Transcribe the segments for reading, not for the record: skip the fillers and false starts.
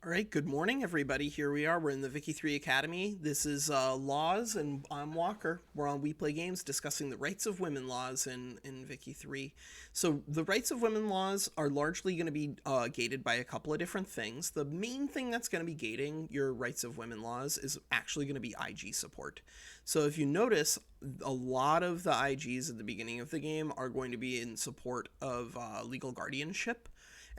All right, good morning, everybody. Here we are. We're in the Vicky 3 Academy. This is Laws, and I'm Walker. We're on We Play Games discussing the rights of women laws in Vicky 3. So, the rights of women laws are largely going to be gated by a couple of different things. The main thing that's going to be gating your rights of women laws is actually going to be IG support. So, if you notice, a lot of the IGs at the beginning of the game are going to be in support of legal guardianship.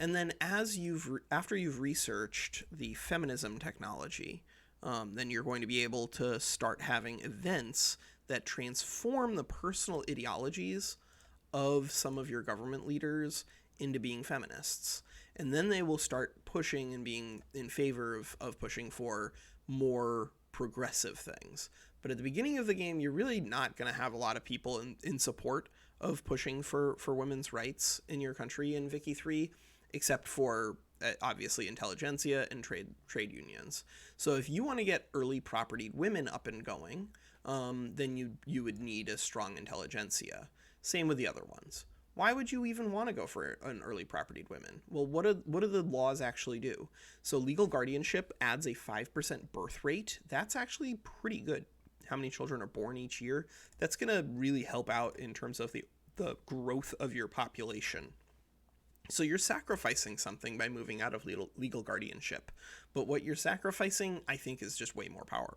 And then after you've researched the feminism technology, then you're going to be able to start having events that transform the personal ideologies of some of your government leaders into being feminists. And then they will start pushing and being in favor of pushing for more progressive things. But at the beginning of the game, you're really not going to have a lot of people in support of pushing for women's rights in your country in Vicky 3, except for obviously intelligentsia and trade unions. So if you want to get early propertied women up and going, then you would need a strong intelligentsia. Same with the other ones. Why would you even want to go for an early propertied women? Well, what do the laws actually do? So legal guardianship adds a 5% birth rate. That's actually pretty good. How many children are born each year? That's going to really help out in terms of the growth of your population. So you're sacrificing something by moving out of legal guardianship. But what you're sacrificing, I think, is just way more power.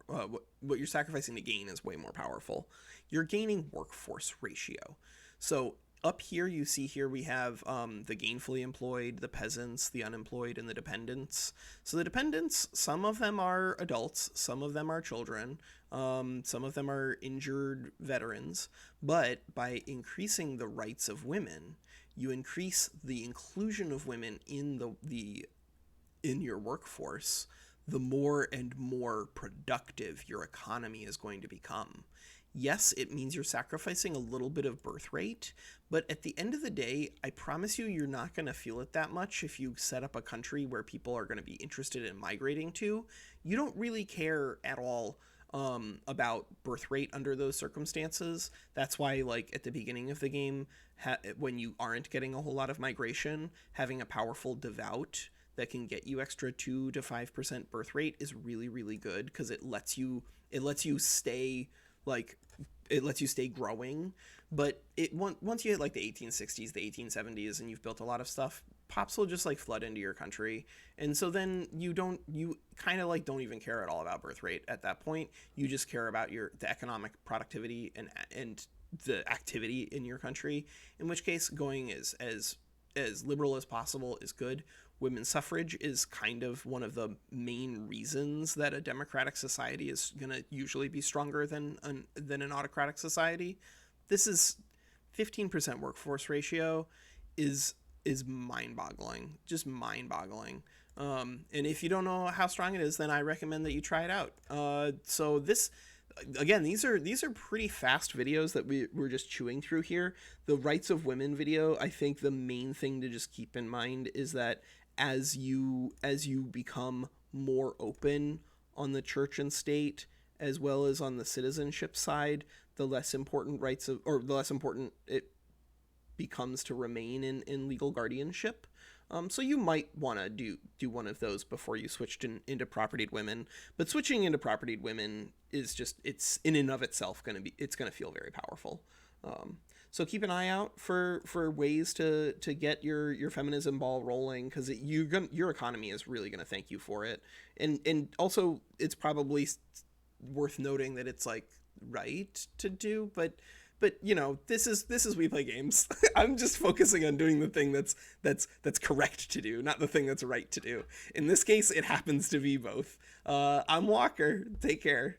What you're sacrificing to gain is way more powerful. You're gaining workforce ratio. So up here, you see here we have the gainfully employed, the peasants, the unemployed, and the dependents. So the dependents, some of them are adults, some of them are children, some of them are injured veterans. But by increasing the rights of women, you increase the inclusion of women in in your workforce, the more and more productive your economy is going to become. Yes, it means you're sacrificing a little bit of birth rate, but at the end of the day, I promise you're not going to feel it that much if you set up a country where people are going to be interested in migrating to. You don't really care at all about birth rate under those circumstances. That's why, like, at the beginning of the game, when you aren't getting a whole lot of migration, having a powerful devout that can get you extra 2 to 5% birth rate is really, really good, because it lets you stay growing. But once you hit like the 1860s, the 1870s, and you've built a lot of stuff, pops will just like flood into your country. And so then you kind of like don't even care at all about birth rate at that point. You just care about the economic productivity and the activity in your country, in which case going as liberal as possible is good. Women's suffrage is kind of one of the main reasons that a democratic society is going to usually be stronger than an autocratic society. This is 15% workforce ratio is mind-boggling, just mind-boggling. And if you don't know how strong it is, then I recommend that you try it out. So this, again, these are pretty fast videos that we're just chewing through here. The rights of women video, I think the main thing to just keep in mind is that as you become more open on the church and state, as well as on the citizenship side, the less important it becomes to remain in legal guardianship. So you might want to do one of those before you switched into propertied women. But switching into propertied women is just, it's in and of itself it's going to feel very powerful. So keep an eye out for ways to get your feminism ball rolling, because your economy is really going to thank you for it. And also, it's probably worth noting that it's like right to do, but this is We Play Games. I'm just focusing on doing the thing that's correct to do, not the thing that's right to do. In this case, it happens to be both. I'm Walker. Take care.